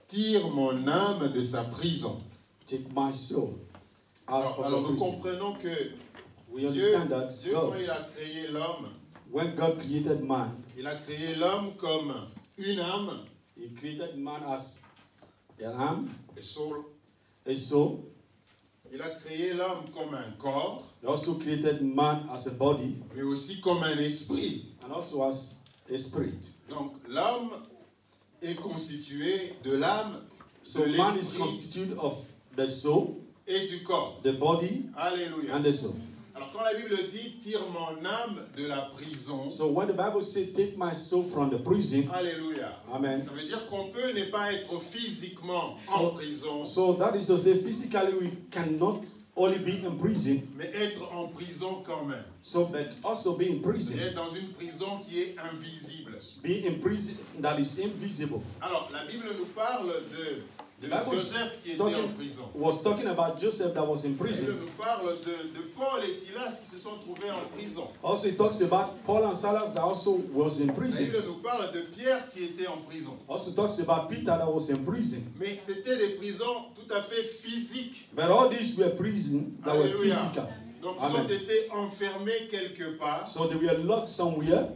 tire mon âme de sa prison. Take my soul out of Alors the nous prison. comprenons que We Dieu, understand that quand God, il a créé l'homme, when God created man, il a créé l'homme comme une âme, He created man as an arm, a soul. a soul. Il a créé l'homme comme un corps, He also created man as a body mais aussi comme un esprit. and also as a spirit. Donc l'homme est constitué de l'âme, So de man is l'esprit constituted of the soul, et du corps. the body, Alléluia. and the soul. Alors quand la Bible dit « tire mon âme de la prison », So when the Bible says, take my soul from the prison, Alléluia. amen. Ça veut dire qu'on peut ne pas être physiquement en prison, So that is to say, physically we cannot only be in prison, mais être en prison quand même. so but also be in prison. Être dans une prison qui est invisible. Be in prison that is invisible. Alors la Bible nous parle de Joseph qui était en prison. Was talking about Joseph that was in La prison. Bible nous parle de Paul et Silas qui se sont trouvés en prison. Also it talks about Paul and Silas that also was in La prison. Bible nous parle de Pierre qui était en prison. Also talks about Peter that was in prison. Mais c'était des prisons tout à fait physiques. But all these were prisons that were Alléluia. physical. Donc ils Amen. ont été enfermés quelque part. So they were locked somewhere.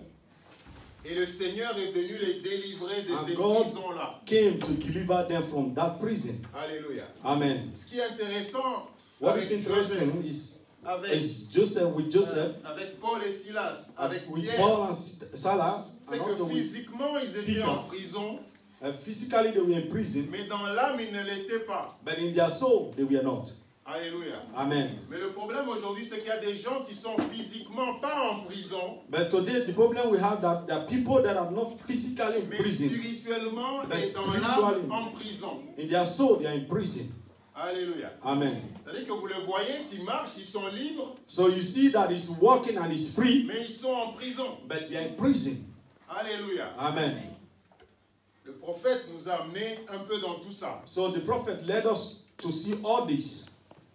Et le Seigneur est venu les délivrer de And ces God prisons-là. came to deliver them from that prison. Alléluia. Amen. Ce qui est intéressant What avec is interesting Joseph, is Joseph with Joseph, avec Paul et Silas, avec with Pierre, Paul and Silas, c'est and que also with physiquement ils étaient Peter. en prison, physically they were in prison, mais dans l'âme ils ne l'étaient pas. but in their soul they were not. Alléluia. Amen. Mais le problème aujourd'hui, c'est qu'il y a des gens qui sont physiquement pas en prison, But today the problem we have that there are people that are not physically in mais prison. spirituellement But et dans spiritually. l'âme en prison. In their soul they are in prison. Alléluia. Amen. C'est-à-dire que vous le voyez qui marchent, ils sont libres, So you see that he's walking and he's free, mais ils sont en prison. but they are in prison. Alléluia. Amen. Le prophète nous a amené un peu dans tout ça. So the prophet led us to see all this.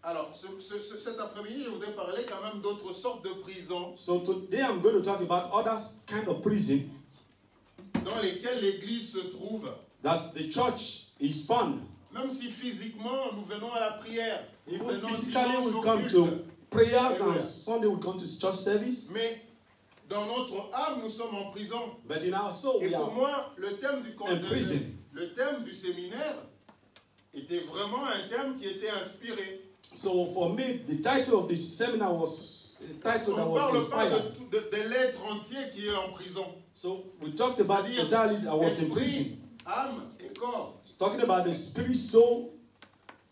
Alors, cet après-midi, je voudrais parler quand même d'autres sortes de prisons So today I'm going to talk about other kind of prison dans lesquelles l'Église se trouve. that the church is found. Même si physiquement, nous venons à la prière, nous Even venons physically dimanche we au come culte. to prayers Alléluia. and Sunday we come to church service. Mais dans notre âme, nous sommes en prison. But in our soul Et we pour are moi, le thème prison. le thème du séminaire était vraiment un thème qui était inspiré. So for me, the title of this seminar was a Parce title qu'on that ne was parle pas inspired. de l'être entier qui est en prison. So we talked about C'est-à-dire entirely I was in esprit, prison. âme et corps. Talking about the spirit, soul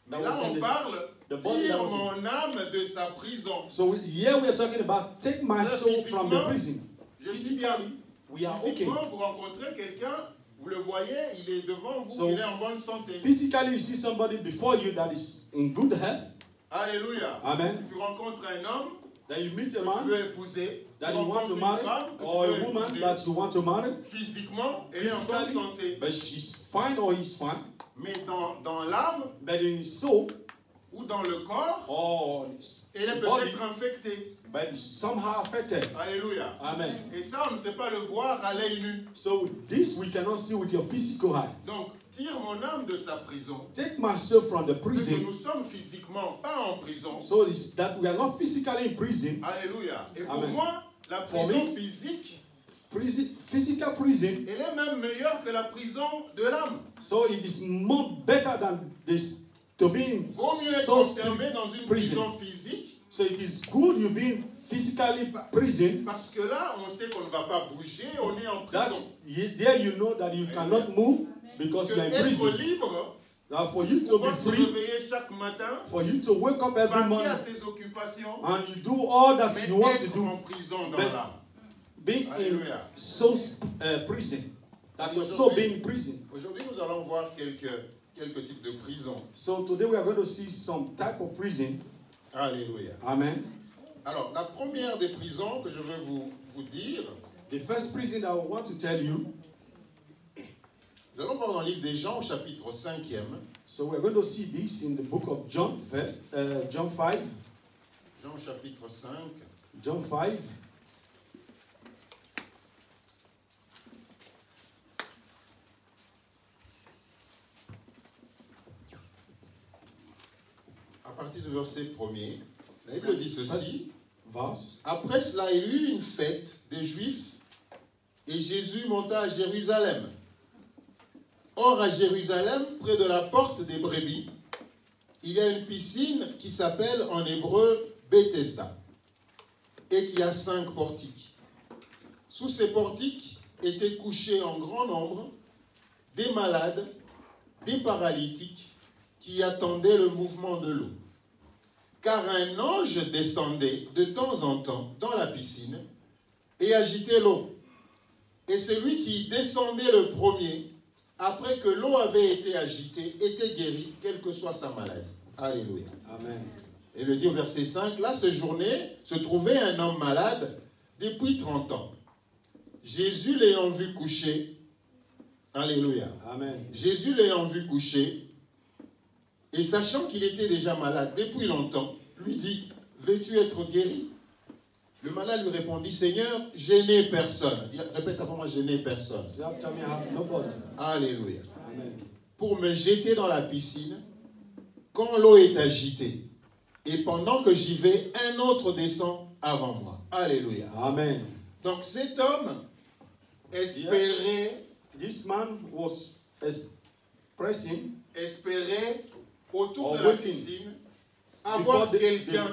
that Mais là, was in on this. parle the body that tire was in. mon âme de sa prison. So here we are talking about take my soul from the prison. Je dis bien, Physically, we are okay. physiquement, vous rencontrez quelqu'un, vous le voyez, il est devant vous, So, il est en bonne santé. Physically, you see somebody before you that is in good health. Alléluia. Amen. Tu rencontres un homme Then you meet que a tu man veux épouser, tu that you want rencontres to une marry, femme que or tu a veux woman épouser. that you want to marry. Physiquement, elle est en bonne Physically, santé. but she's fine or he's fine. Mais dans l'âme But in his soul ou dans le corps, or his elle est body, peut-être infectée. but it's somehow affected. Alléluia. Amen. Et ça, on ne sait pas le voir à l'œil nu. So this we cannot see with your physical eye. Donc, tire mon âme de sa prison. Take my soul from the Parce que prison. nous sommes physiquement pas en prison. So it's that we are not physically in prison. Alléluia. Et pour Amen. moi, la For prison me, physique, Physical prison. elle est même meilleure que la prison de l'âme. So it is more better than this to be in Vaut mieux être soul enfermé dans une prison. prison physique, So it is good you being physically prison. parce que là, on sait qu'on ne va pas bouger, on est en That prison. there you know that you cannot move because Que you are in être prison. libre, Now for you to be pouvoir se free, réveiller chaque matin, for you to wake up every vaquer morning à ses occupations, and you do all that mais you want to être do, en prison dans but l'âme. being in Alléluia. soul prison, that your soul being in prison. Aujourd'hui, nous allons voir quelques types de prisons. So today we are going to see some type of prison. Alléluia. Amen. Alors, la première des prisons que je veux vous dire, The first prison that I want to tell you. nous allons voir dans le livre des Jean, au chapitre 5e. So we're going to see this in the book of John, John 5. Jean, chapitre 5. John 5. partir du verset 1er, la Bible dit ceci. Verse. Après cela, il y eut une fête des Juifs et Jésus monta à Jérusalem. Or, à Jérusalem, près de la porte des brebis, il y a une piscine qui s'appelle en hébreu Bethesda et qui a 5 portiques. Sous ces portiques étaient couchés en grand nombre des malades, des paralytiques qui attendaient le mouvement de l'eau. Car un ange descendait de temps en temps dans la piscine et agitait l'eau. Et celui qui descendait le premier, après que l'eau avait été agitée, était guéri, quelle que soit sa maladie. Alléluia. Amen. Et le dit au verset 5, là, ce journée, se trouvait un homme malade depuis 30 ans. Jésus l'ayant vu coucher, alléluia. Amen. Jésus l'ayant vu coucher, et sachant qu'il était déjà malade depuis longtemps, lui dit, veux-tu être guéri? Le malade lui répondit, Seigneur, je n'ai personne. Répète après moi, je n'ai personne. Alléluia. Amen. Pour me jeter dans la piscine, quand l'eau est agitée, et pendant que j'y vais, un autre descend avant moi. Alléluia. Amen. Donc cet homme espérait, this man was espérait autour de la piscine avoir quelqu'un,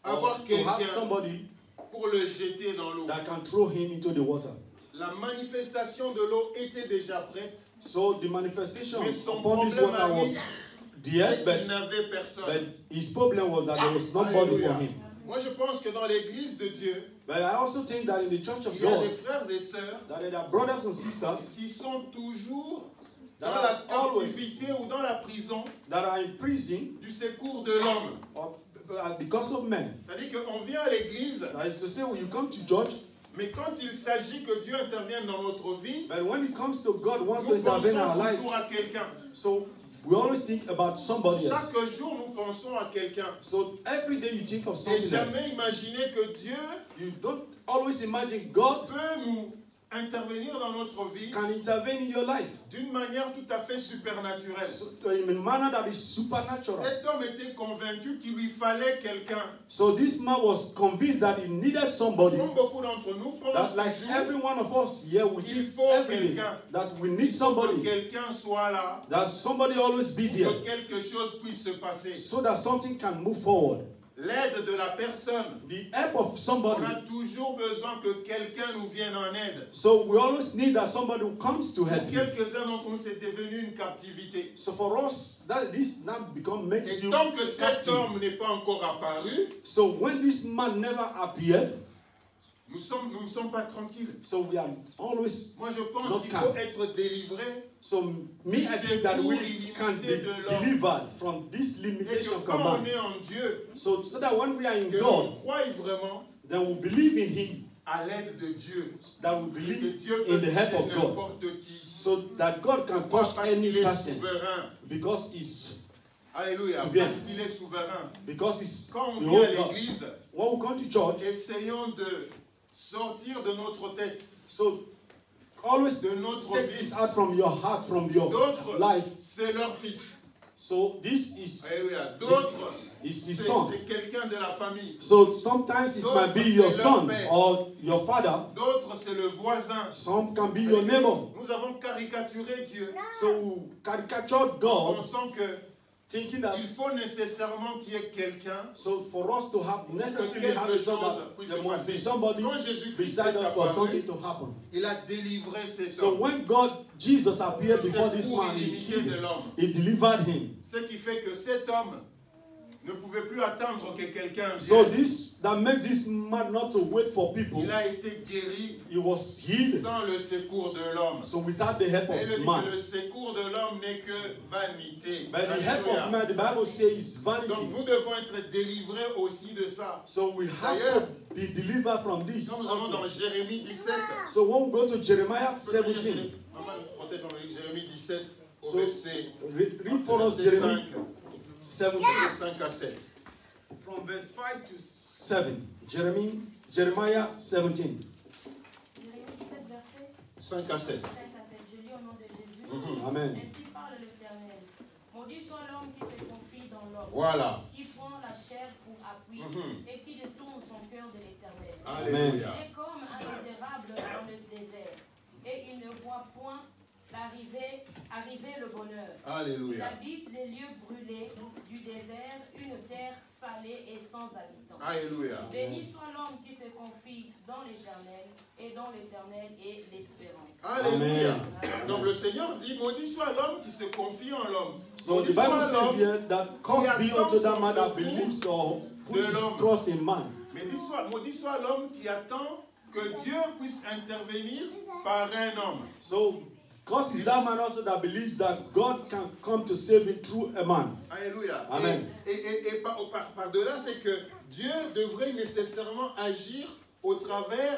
avoir quelqu'un pour le jeter dans l'eau. That can throw him into the water. La manifestation de l'eau était déjà prête. So the manifestation Mais son upon this problème water was there, il n'avait personne. but his problem was that there was nobody for him. Moi, je pense que dans l'église de Dieu, But I also think that in the church of il y a God, des frères et sœurs that there are brothers and sisters qui sont toujours dans that la are always captivité ou dans la prison that are in prison du secours de l'homme. Because of men. C'est-à-dire qu'on vient à l'église, That is to say, when you come to church, mais quand il s'agit que Dieu intervienne dans notre vie, but when it comes to God wants to nous intervene in our pensons life, toujours à quelqu'un. so we always think about somebody else. Chaque jour, nous pensons à quelqu'un. So every day you think of Et something else. jamais imaginer que Dieu You don't always imagine God peut nous intervenir dans notre vie can intervene in your life. d'une manière tout à fait supernaturelle. So, in a manner that is supernatural. Cet homme était convaincu qu'il lui fallait quelqu'un. So this man was convinced that he needed somebody. Comme beaucoup d'entre nous, That like every one of us here, we il think faut every day quelqu'un. that we need Que somebody. quelqu'un soit là, That somebody always be there. que quelque chose puisse se passer. So that something can move forward. L'aide de la personne. The help of On somebody. a toujours besoin que quelqu'un nous vienne en aide. So we always need that somebody who comes to help Pour you. quelques-uns d'entre nous, c'est devenu une captivité. So for us, that this now makes Et you tant que cet captive. homme n'est pas encore apparu, So when this man never appeared, nous ne sommes pas tranquilles. so we are always Moi, je pense not qu'il calm. faut être délivré. So me, I think that we can be delivered from this Et limitation que from quand on man. est en Dieu, So that when we are in que God, l'on croie vraiment then we believe in Him. à l'aide de Dieu. That we Et que believe Dieu peut in the help toucher of God. n'importe qui. So that God can touch Parce any qu'il est person souverain. because He's Alléluia. Souverain. Parce qu'il est souverain. because He's Quand on the vient à whole God. l'église, When we come to church, essayons de sortir de notre tête, so always de notre take vie. this out from your heart, from your D'autres, life. c'est leur fils. So this is Alléluia. D'autres, his c'est son. quelqu'un de la famille. So sometimes it might be your son or your father. D'autres, c'est le voisin. Some can be your neighbor. Nous avons caricaturé Dieu. So we caricature En God, pensant que thinking that il faut nécessairement qu'il y ait quelqu'un. so for us to have necessarily have a son, that there must be somebody Quand Jésus-Christ beside est us for something apparu, to happen. il a délivré cet So homme. when Jesus appeared before this Secours man, illimité de l'homme. he delivered him. Ce qui fait que cet homme ne pouvait plus attendre que quelqu'un So vienne. that makes this man not to wait for people. Il a été guéri He was healed. sans le secours de l'homme. So without the help Et of le, man. le secours de l'homme n'est que vanité. But the help Alléluia. of man, the Bible says, is Donc vanity. nous devons être délivrés aussi de ça. So we have D'ailleurs, to be delivered from this. Quand nous allons dans Also. Jérémie 17, So when we go to Jeremiah 17, Maman, protège Jérémie 17 au So, verset, read for us verset Jeremiah 5, 17, 5 à 7. from verse 5 to 7. Jeremiah 17. Jérémie 17, verset 5 à 7. 5 à 7. Je lis au nom de Jésus. Amen. Ainsi parle l'Éternel. Maudit soit l'homme qui se confie dans l'homme, Voilà. qui prend la chair pour appui et qui détourne son cœur de l'Éternel. Alléluia. Il est comme un misérable dans le désert, et il ne voit point arriver le bonheur. Il Alléluia. habite les lieux brûlés du désert, une terre salée et sans habitants. Alléluia. Béni soit l'homme qui se confie dans l'Éternel, et dans l'Éternel est l'espérance. Alléluia. Donc le Seigneur dit, maudit soit l'homme qui se confie en l'homme. So the Maudit soit Bible says l'homme. here that curse be unto that man that believes or put his trust in man. Maudit soit l'homme qui attend que Dieu puisse intervenir par un homme. So curse is that man also that believes that God can come to save him through a man. Alléluia. Amen. Et par-delà, c'est que Dieu devrait nécessairement agir au travers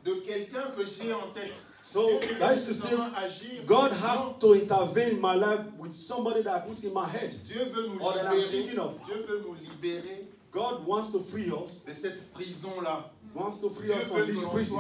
de quelqu'un que j'ai en tête. So Dieu that devrait is to say, nécessairement agir. God has to intervene in my life with somebody that I put in my head. Dieu veut nous Or that I'm libérer. thinking of. Dieu veut nous libérer God wants to free us, de cette prison-là. wants to free Dieu us veut from this prison.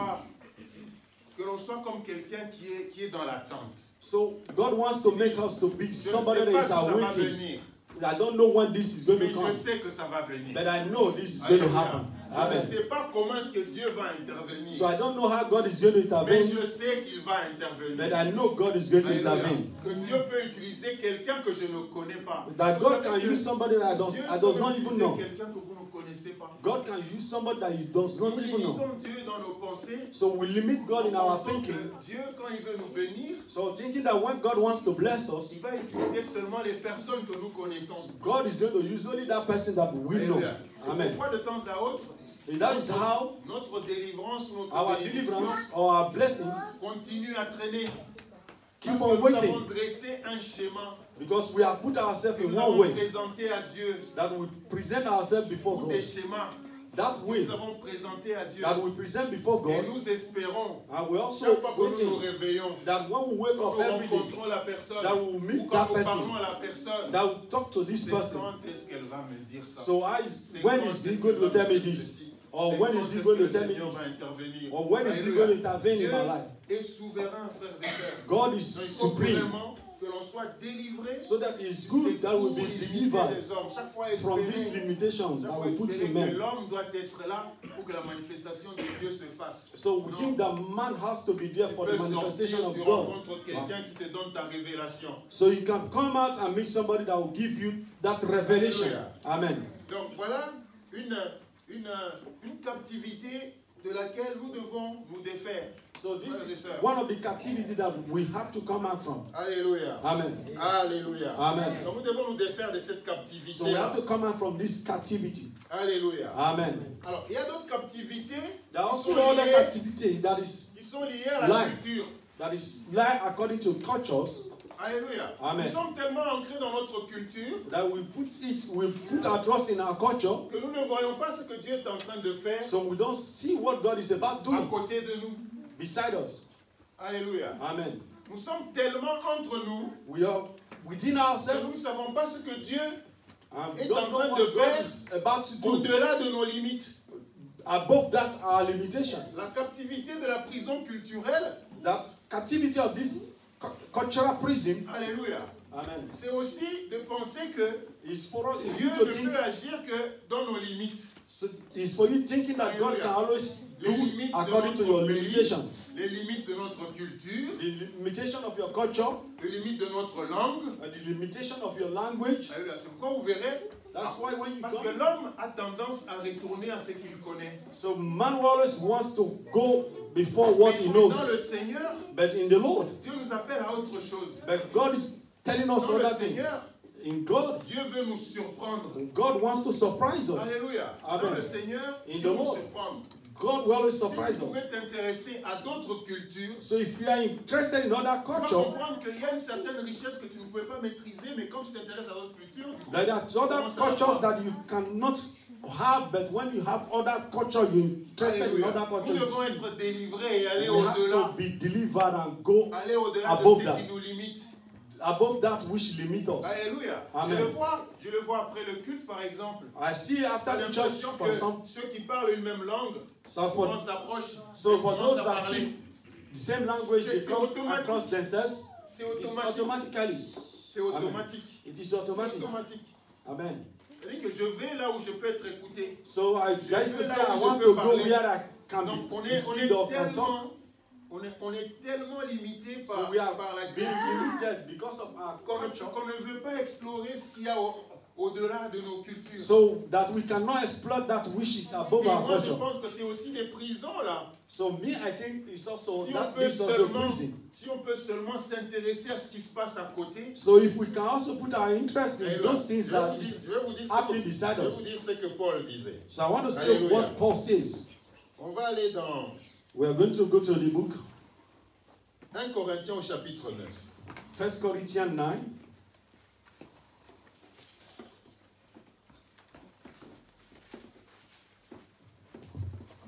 que l'on soit comme quelqu'un qui est dans l'attente. So God wants to make us to be Je ne somebody sais that pas is si ça va awaiting. venir, I don't know when this is going mais to come, je sais que ça va venir. but I know this is going to Alléluia. happen. Je ne Amen. sais pas comment est-ce que Dieu va intervenir, So I don't know how God is going to mais intervene, je sais qu'il va intervenir. but I know God is going to Alléluia. intervene. Que Dieu peut utiliser quelqu'un que je ne connais pas. That God can use somebody that Dieu I does peut not even utiliser know. quelqu'un que vous ne connaissez pas. God can use somebody that you does not Nous even know. limitons Dieu dans nos pensées. So we limit God in Nous our pensons que thinking. Dieu, quand il veut nous bénir, So thinking that when God wants to bless us, il va utiliser seulement les personnes que nous connaissons. God is going to use only that person that we know. Alléluia. C'est Amen. pourquoi de temps à autre, And that is how notre délivrance, notre our bénédiction deliverance or our blessings continue à traîner. keep Parce on que nous waiting. avons dressé un schéma Because we have put ourselves que in nous one avons way, présenté à Dieu. that we present ourselves before Tous God. des schémas That que way nous avons présentés à Dieu. that we present before Et God, nous espérons, and we also chaque fois que nous nous waiting réveillons, that when we wake quand up nous every day, rencontrons la personne, that we will ou meet quand that nous person, parlons à la personne, that will talk to this c'est person. quand est-ce qu'elle va me dire ça? So when is he going to tell me this? Or when is he going to tell me this? Or when is he going to intervene in my life? Dieu est souverain, frères et sœurs. God is Donc, il faut supreme. vraiment que l'on soit délivré So that it's good that we be delivered chaque fois from this espérer, limitation chaque that fois we put in espérer que men. l'homme doit être là pour que la manifestation de Dieu se fasse. So we Non. think that man has to be there Tu for peux the manifestation sortir, of tu God. rencontres quelqu'un qui te donne ta révélation. So you can come out and meet somebody that will give you that revelation. Amen. Donc voilà une captivité de laquelle nous devons nous défaire. So this Frères et is sœurs. one of the captivity that we have to come out from. Alléluia. Amen. Alléluia. Amen. Donc nous devons nous défaire de cette So we captivité. have to come out from this captivity. Alléluia. Amen. Alors, il y a d'autres captivités There are qui also sont other liées, captivity that is à la Life. culture. like according to cultures Alléluia. Amen. Nous sommes tellement ancrés dans notre culture that we put our trust in our culture, que nous ne voyons pas ce que Dieu est en train de faire so we don't see what God is about à doing côté de nous. beside us. Alléluia. Amen. Nous sommes tellement entre nous We are within que ourselves nous ne savons pas ce que Dieu and est we don't en know train what de God faire is about to do. au-delà de nos limites. Above that, our limitation. La captivité de la prison culturelle, The captivity of this cultural prison. alléluia, Amen. c'est aussi de penser que Is for us, Dieu you to ne think, peut agir que dans nos limites. so is for you thinking that God can always do Les limites de according to notre your pays, limitation. les limites de notre culture, The limitation of your culture, les limites de notre langue. and the limitation of your language. Alléluia. C'est pourquoi vous verrez, That's why when you parce que go, l'homme a tendance à retourner à ce qu'il connaît. so man always wants to go before what he Mais dans le knows. Seigneur, But in the Lord, Dieu nous appelle à autre chose. but God is telling us Dans le other things. Seigneur, In God, Dieu veut nous surprendre. God wants to surprise us. Alléluia. Amen. Dans le Seigneur, In Dieu the veut nous Lord. surprendre. God will always Si surprise tu us. pouvais t'intéresser à d'autres cultures, So if you are interested in other tu vas culture, comprendre qu'il y a une certaine richesse que tu ne pouvais pas maîtriser, mais quand tu t'intéresses à d'autres cultures, du coup, there are other cultures that you cannot have, but when you have other culture, you're interested in Alléluia. other Nous culture. devons You see. être délivrés et aller We have au-delà. to be delivered and go Aller au-delà above de ce that. qui nous limite. above that which limit us. Alléluia. Amen. Je le vois après le culte, par exemple. I see after J'ai the church, l'impression for some, que ceux qui parlent une même langue, so souvent for, s'approchent. so et for commencent those à that parler. speak the same language, they C'est come automatique. across themselves. C'est It's automatique. automatically. C'est automatique. It is C'est automatic. automatique. Amen. C'est-à-dire que je vais là où je peux être écouté. So I Je guys vais to là say où I je want peux to go parler. where I can Donc be on est received or can talk. tellement limité So par, we are par la being culture limited because of our culture. qu'on ne veut pas explorer ce qu'il y a au-delà de nos cultures. So that we cannot exploit that which is above Et our moi je culture. pense que c'est aussi des prisons là. So me, I think it's also Si that is also prison. si on peut seulement s'intéresser à ce qui se passe à côté. So if we can also put our interest in Et là, those things that is happening beside je vais us. vous dire ce que Paul disait. So I want to say Alléluia. what Paul says. On va aller dans We are going to go to the book 1 Corinthiens au chapitre 9. 1 Corinthians 9.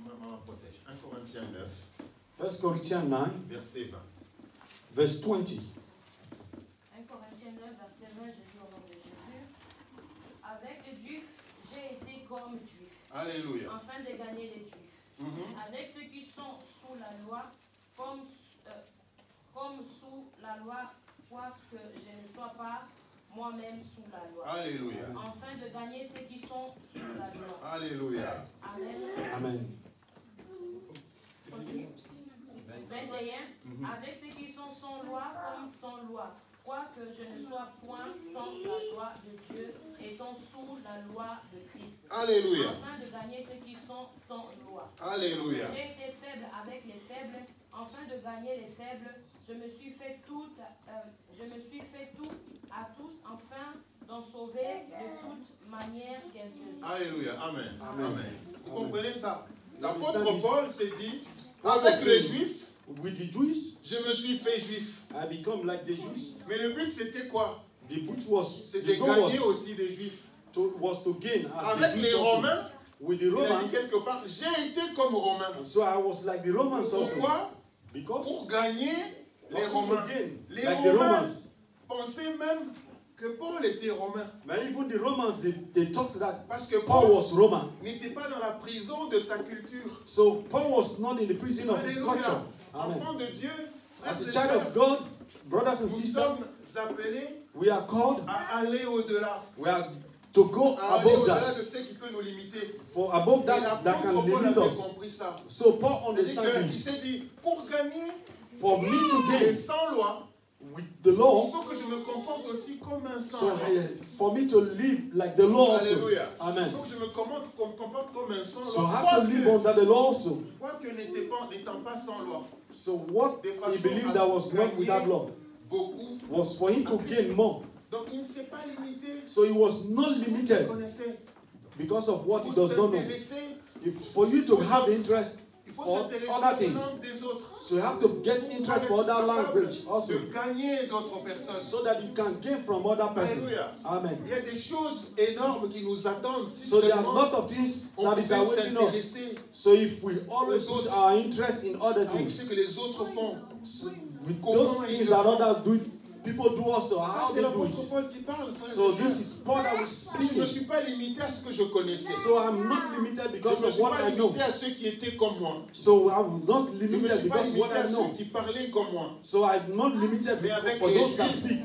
Maman protège. 1 Corinthiens 9, 1 Corinthians 9, verset 20. verse 20. 1 Corinthiens 9, verset 20, je dis au nom de Jésus. Avec les Juifs, j'ai été comme Juif, Alléluia. afin de gagner les Juifs. Avec ceux qui sont sous la loi, comme sous la loi, quoique je ne sois pas moi-même sous la loi. Alléluia. Afin de gagner ceux qui sont sous la loi. Alléluia. Amen. Amen. 21. Avec ceux qui sont sans loi comme sans loi, quoique je ne sois point sans la loi de Dieu, étant sous la loi de Christ. Alléluia. Afin de gagner ceux qui sont sans loi. Alléluia. J'ai été faible avec les faibles, afin de gagner les faibles. Je me suis fait tout à tous, afin d'en sauver de toute manière quelques-uns. Alléluia. Amen. Amen. Amen. Vous comprenez ça? L'apôtre understand this? Paul s'est dit, Paul avec said, les Juifs, with the Jews, je me suis fait juif. I become like the Jews. Mais le but c'était quoi? The boot was, C'est the de goal gagner was aussi des Juifs. to gain as Avec the les Jews also. Romains, With the il a dit Romans, quelque part, j'ai été comme Romain. so I was like the Romans also. Pourquoi? Because Pour gagner les also to Romains. gain, Les like the Romains Romans. pensaient même que Paul était romain. But even the Romans, they thought that Parce que Paul Paul was Roman. n'était pas dans la prison de sa culture. So Paul was not in the prison of his culture. Alléluia. Amen. Enfant de Dieu, frères As et a child sœurs, of God, brothers and nous sisters, sommes appelés we are called, à aller au-delà. we are to go À aller above au-delà that. de ce qui peut nous limiter. For above Et that l'apôtre can Paul limit avait us. compris ça. So Paul C'est-à-dire understands qu'il this. s'est dit, pour gagner For me to et gain sans loi, with the il law, faut que je me comporte aussi comme un sans so loi. for me to live like the law also. Alléluia. Amen. Il faut que je me comporte comme un sans So I loi. have to live under the law also. Quoique n'étant pas sans loi. So what De he façon believed à that was not gagner without law beaucoup. was for him to gain more. Donc il ne s'est pas limité. So he was not Vous limited connaissez. because of what he Il does faut not know. s'intéresser. If for you to have interest Il faut for s'intéresser other aux things, langues des autres. so you have to get interest for other language also, De gagner d'autres personnes. so that you can gain from other persons. Alléluia. Amen. Il y a des choses énormes qui nous attendent si So there are a seulement lot of things on that pouvait is awaiting us. s'intéresser So if we always put our interest in other avec things, ce que les autres font. so with those things that others do, people do also, Ça, how c'est they do l'apôtre it. Paul qui parle, frère. So et this sœur. is Paul that was Je ne me speaking. suis pas limité à ce que je connaissais. So I'm not limited Je because ne me of suis what pas I know. limité à ceux qui étaient comme moi. So I'm not Je ne me limited suis pas because of what limité à I know. ceux qui parlaient comme moi. So I'm not limited Mais avec for les those that Juifs, speak.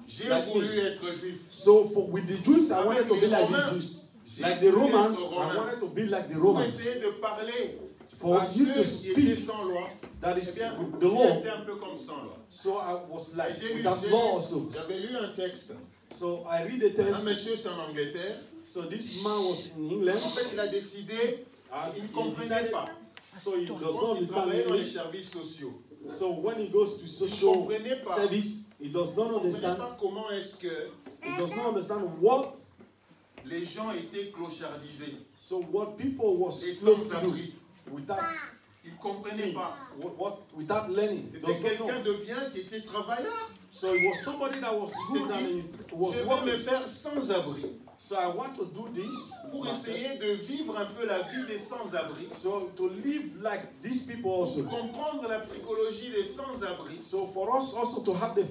J'ai Like voulu me. être juif. So for with the Jews, I wanted to be like the Romains, Jews. j'ai Like the voulu Romans, être I Romain. wanted to be like the Pour Romans. essayer de parler For à you ceux to qui speak étaient sans loi, that eh is bien, with the j'ai law. été un peu comme sans loi. So I was like J'ai lu, without law also. j'avais lu un texte. So I read the Un text. monsieur, c'est en Angleterre. So this man was in England. En fait, il a décidé, And il ne he comprenait decided, pas. so he Je does not pense qu'il understand travaillait dans les English. services sociaux. So when he goes to social comprenait pas. service, he does not Je ne comprenais understand. pas comment est-ce que He does not understand what. les gens étaient clochardisés So what people was et supposed sans to do abri. without Il ne comprenait pas. without learning. He C'était does not quelqu'un know. de bien qui était travailleur. So it was somebody that was good and he was Je vais me working. faire sans abri So I want to do this pour essayer de vivre un peu la vie des sans-abri. so to live like these people also. Comprendre la psychologie des sans-abri. So for us also to have the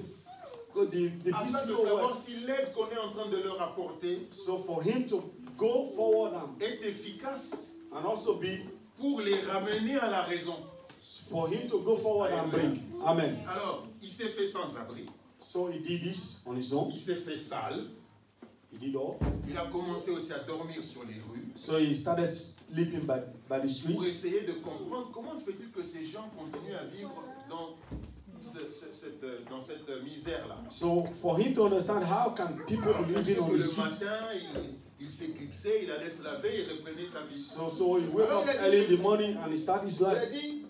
Afin de physical savoir work. si l'aide qu'on est en train de leur apporter So for him to go forward est efficace and also be pour les ramener à la raison. for him to go forward and bring. Amen. Alors, il s'est fait sans abri, So he did this on his own. il s'est fait sale, He did all. Il a commencé aussi à dormir sur les rues. So he started sleeping by the Pour streets. essayer de comprendre comment se fait-il que ces gens continuent à vivre dans cette misère-là. So for him to understand how can people be living on the Le street. matin, il s'éclipsait, il allait se laver, il reprenait sa vie. So he woke up early in the morning and he started his Il a life. dit,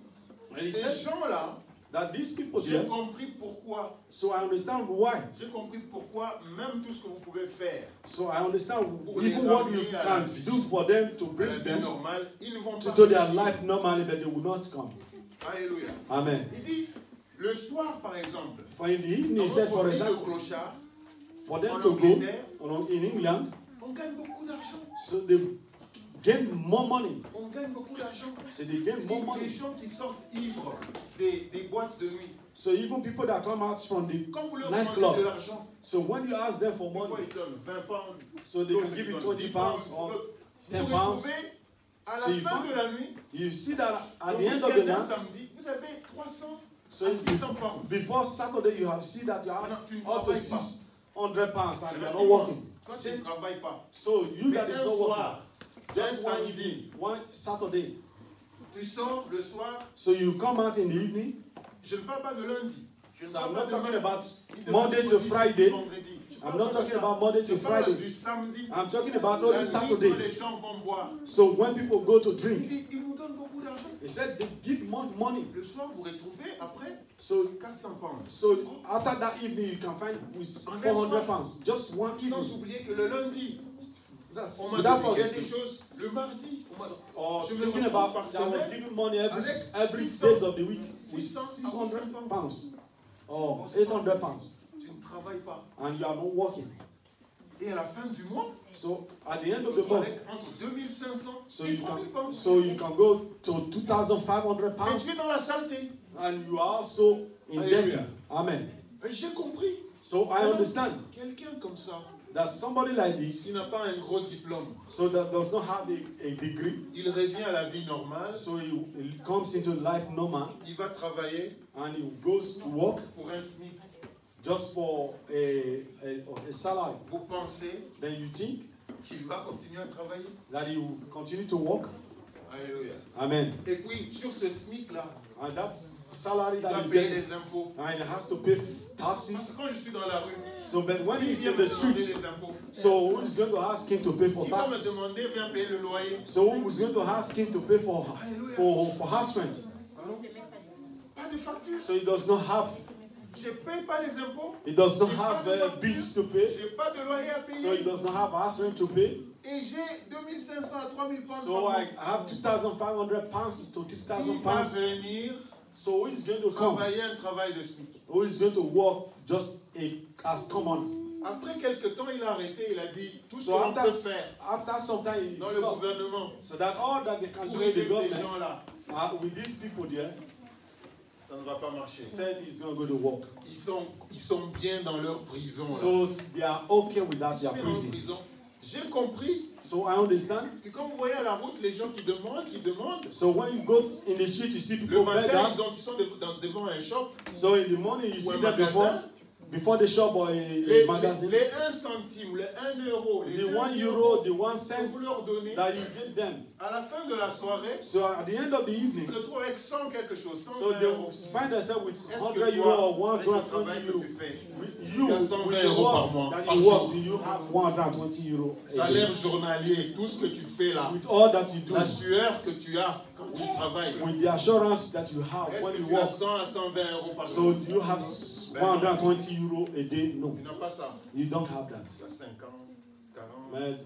And he ces said gens-là, that these people j'ai there, compris pourquoi. so I understand why. J'ai compris pourquoi même tout ce que vous pouvez faire So I understand pour even les what you ramener à can la vie, do for them to à la bring vie them normale, ils ne vont to pas. do their life normally, but they will not come. Alléluia. Amen. Il dit, le soir par exemple, For in the evening, dans he said, for notre ville de example, clochard, for them en to go Angleterre, in England, on gagne beaucoup d'argent. so they gain more money. On gagne beaucoup d'argent. So they gain more Les money. gens qui sortent ivres des boîtes de nuit, So even people that come out from the quand vous leur demandez de nightclub, l'argent, so when you ask them for des fois money, ils donnent 20 pounds, so they can give you 20 pounds or 10 vous pounds. retrouvez à la So you fin find- de la nuit, You see that at le the end of the week-end d'un night, samedi, vous avez 300 so à 600 pounds. before Saturday, you have seen that you have Alors, tu ne up to travailles pas. 600 pounds and you are not Effectivement, working. quand tu ne travailles pas, So you mais that is un not working, soir, just un one samedi, evening, one Saturday. tu sors le soir, So you come out in the evening. je ne parle pas de lundi. Je ne So parle I'm pas not de talking mardi, about ni de Monday to mercredi, Friday. vendredi. Je I'm parle not pas de talking ça. about Monday to Je parle Friday. du samedi. I'm talking about La only nuit, Saturday. quand les gens vont boire. So when people go to Il drink, dit, ils nous donnent beaucoup d'argent. he said they give money. Le soir, vous retrouvez après So 400 pounds. So after that evening, you can find with 400 pounds. Just one Sans evening. oublier que le lundi, on m'a Without donné quelque forgetting. chose. Le mardi, on m'a Or Je me thinking retrouve about par that I was semaine giving money every avec 600 days of the week with 600 600 pounds or Bonsoir. 800 pounds, tu ne travailles pas. and you are not working. Et à la fin du mois, So at the end tu of the month, avec entre 2500 so et you 3000 can pounds. go to 2,500 Et tu pounds, es dans la saleté. and you are also in debt. Hallelujah. Amen. Et j'ai compris. So I understand Quelqu'un comme ça, that somebody like this, qui n'a pas un gros diplôme, so that does not have a degree, il revient à la vie normale, so he comes into life normal, il va travailler and he goes to work pour un SMIC. just for a salary. Vous pensez Then you think qu'il va continuer à travailler? that he will continue to work. Alléluia. Amen. Et puis, sur ce SMIC-là, And that salary il that doit is payer getting, les impôts. and he has to pay Parce taxes. que quand je suis dans la rue, So, but when qui he's vient in me the demander street, les impôts? so who is going to ask him to pay for Qui va me tax? demander, viens payer le loyer? So who is going to ask him to pay for house rent? Pardon? Pas de facture. So he does not have, Je ne paye pas les impôts. he does not J'ai have pas de facture. bills to pay. Je n'ai pas de loyer à So he payer. does not have house rent to pay. Et j'ai 2500 à 3000 pounds So par mois. I have 2,500 pounds to Qui 3,000 va pounds. venir So who is going to come? travailler un travail de SMIC? Who is going to work just as common? Après quelque temps, il a arrêté, il a dit tout ce So qu'on peut after faire some time, he dans le stopped. gouvernement So that all that they can pour do in aider the ces government gens-là, with these people there, ça ne va pas marcher. said he's going to go to work. Ils sont bien dans leur prison. Là. So they are okay with that, Ils they sont are bien dans leur prison. prison. J'ai compris So I understand. que quand vous voyez à la route les gens qui demandent, So when you go in the street, you see le people matin, beggars. ils sont devant un shop So in the morning, you ou see un them magasin. before the shop or a Les magazine. 1 centime, les 1 euro, les The 2 €1, euros the 1 que cent vous leur donnez, that you give them. à la fin de la soirée, So at the end of the ils evening, se retrouvent avec 100 quelque chose, 100 so they euros. will find themselves with Est-ce 100 que € toi, or avec le 120 travail que €. tu fais, You, il y a with 120 the € par work mois, that par you jour. work, you have 120 €. a day. Salaire journalier, tout ce que tu fais là, With all that you do, la sueur que tu as quand tu travailles, with the assurance that you have est-ce when que you tu as work, 100 à 120 euros par so jour? you have 120 € a day? No, Tu n'as pas ça. you don't have that. Tu as 50, 40. But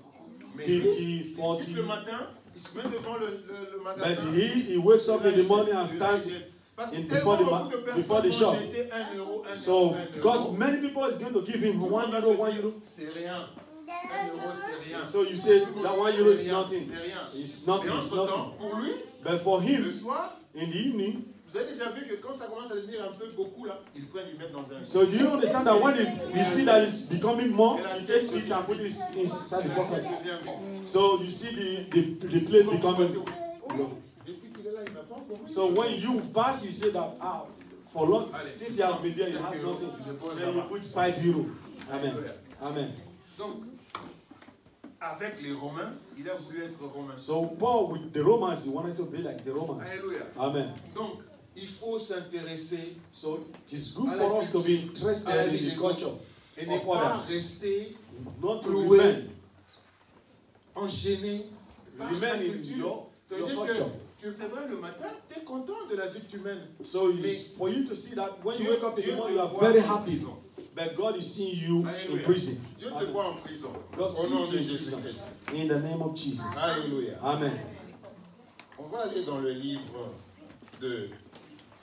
Mais 50, il 40. quitte le matin, il se met devant le magasin. But he wakes up in the morning and starts. Parce que before tellement the beaucoup de before the personnes shop. ont jeté 1 euro, 1 So, euro, 1 because euro. many people is going to give him 1 euro, 1 euro. C'est rien. 1 euro, c'est rien. So you say that 1 euro is C'est rien, nothing. c'est rien. It's Mais nothing, it's entre-temps, nothing. pour lui, But for le him, soir, in the evening, vous avez déjà vu que quand ça commence à devenir un peu beaucoup là, ils prennent, ils mettent dans un. so do you understand that when you see that it's becoming more, he takes it and put it inside the pocket. devient vite. So you see the plate becoming low. Depuis qu'il est là, il n'a pas encore. So when you pass, you say that, for long, since he has been there, he has nothing. Then you put 5 euro. Amen. Amen. Donc, avec les Romains, il a voulu être Romain. So Paul with the Romans, he wanted to be like the Romans. Alléluia. Amen. Donc, il faut s'intéresser So it is good à la for us to be culture, interested à la in vie the des culture autres et ne of pas others. rester Not to cloué, remain, enchaîné par sa remain in culture. Ça veut your dire culture. que tu te réveilles le matin, tu es content de la vie que tu mènes. So Mais it's for you to see that when you Dieu- wake up in Dieu the morning, te you are voit very en happy. prison. But God is seeing you in Alléluia. prison. Dieu te Amen. voit en prison. God Au nom sees de you in prison. Jésus-Christ. In the name of Jesus. Alléluia. Amen. On va aller dans le livre de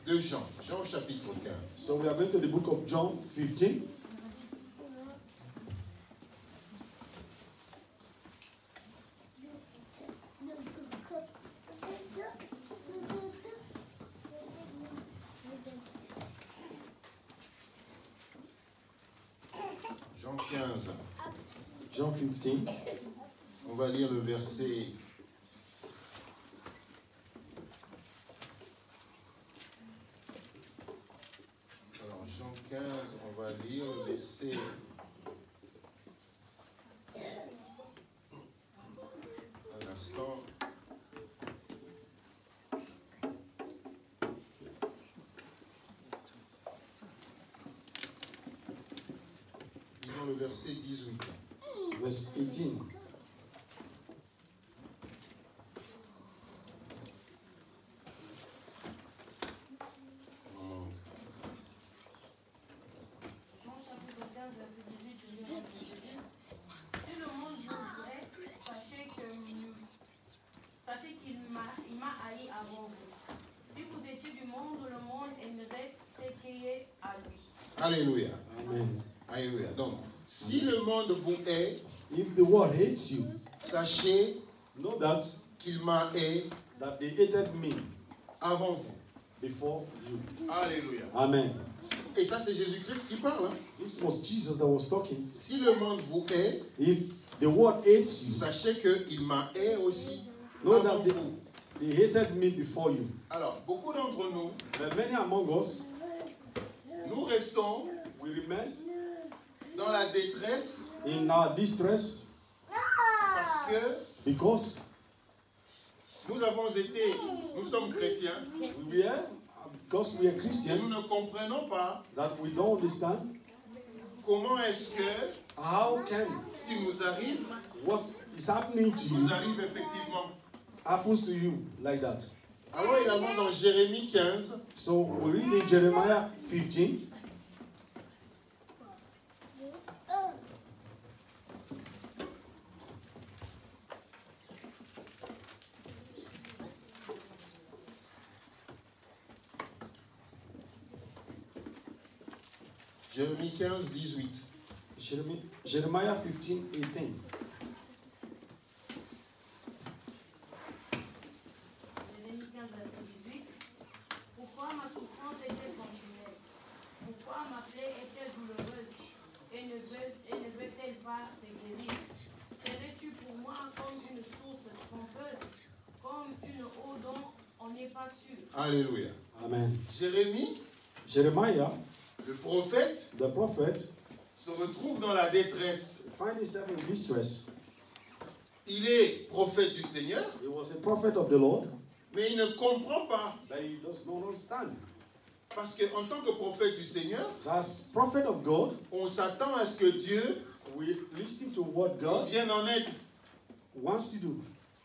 Jean. Jean chapitre 15. So we are going to the book of John 15. Jean 15. John 15. On va lire le verset. Alors, Jean 15, on va lire le verset. Un instant. Lisons le verset 18. Verse 18. Jean chapitre 15, verset 18, je lis dans le Jésus. Si le monde vous hait, sachez qu'il m'a haï avant vous. Si vous étiez du monde aimerait ce qui est à lui. Alléluia. Amen. Alléluia. Donc, si le monde vous hait, If the world hates you, sachez know that qu'il m'a haï they hated me avant vous. before you. Alléluia. Amen. Et ça, c'est Jésus-Christ qui parle. Hein. This was Jesus that was talking. Si le monde vous hait, If the world hates you, sachez qu'il m'a haï aussi know avant that vous. they hated me before you. Alors, beaucoup d'entre nous, But many among us, nous restons we remain dans la détresse in our distress parce que because nous sommes chrétiens we are et nous Christians, ne comprenons pas that we don't understand comment est-ce que how can ce qui nous arrive, what is happening to you nous arrive effectivement. happens to you like that. Alors également dans Jérémie 15, So we read in Jeremiah 15. Jérémie 15, 18. Jeremiah 15, 18. Jérémie 15, verset 18. Pourquoi ma souffrance est-elle continuelle? Pourquoi ma plaie est-elle douloureuse? Et ne veut-elle pas se guérir? Serais-tu pour moi comme une source trompeuse, comme une eau dont on n'est pas sûr? Alléluia. Amen. Jeremiah, le prophète, the prophet, se retrouve dans la détresse. find himself in distress. Il est prophète du Seigneur, He was a prophet of the Lord, mais il ne comprend pas. but he does not understand. Parce qu'en tant que prophète du Seigneur, So as prophet of God, on s'attend à ce que Dieu we listen to what nous God vienne en aide. wants to do.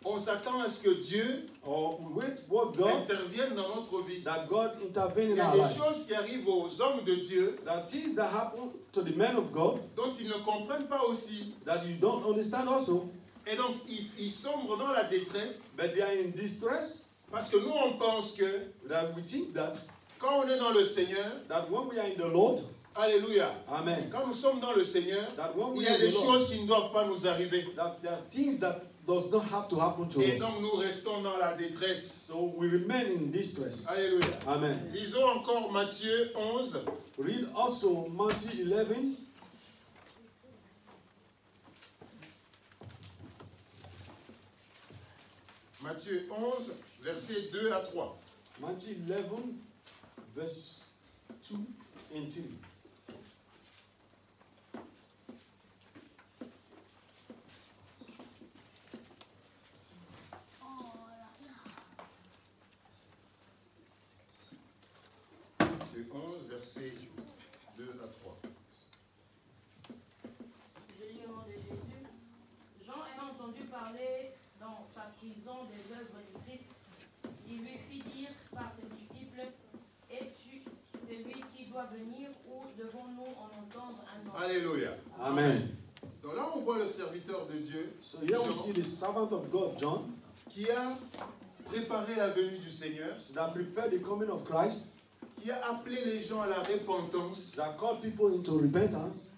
On s'attend à ce que Dieu Or we wait what God, intervienne dans notre vie. that God intervene Il in y a our des life. choses qui arrivent aux hommes de Dieu That things that happen to the men of God dont ils ne comprennent pas aussi. that you don't understand also, Et donc, ils sombrent dans la détresse but they are in distress, parce que nous, on pense que that we think that quand on est dans le Seigneur, when we are in the Lord, alléluia, amen, quand nous sommes dans le Seigneur, that when il we y are a in des the Lord, choses qui ne doivent pas nous arriver. that there are things that does not have to happen to Et us. donc, nous restons dans la détresse. So we remain in distress. Alléluia. Amen. Lisons encore Matthieu 11. Read also Matthew 11. Matthieu 11, versets 2 à 3. Matthew 11, verse 2 and 3. Matthieu 11, versets 2 à 3. Je lis au nom de Jésus. Jean ayant entendu parler dans sa prison des œuvres du Christ, il lui fit dire par ses disciples, es-tu celui qui doit venir ou devons-nous en entendre un autre? Alléluia. Amen. Donc là, on voit le serviteur de Dieu, So here we see the servant of God, John, qui a préparé la venue du Seigneur, that prepared the coming of Christ, qui a appelé les gens à la repentance. that called people into repentance.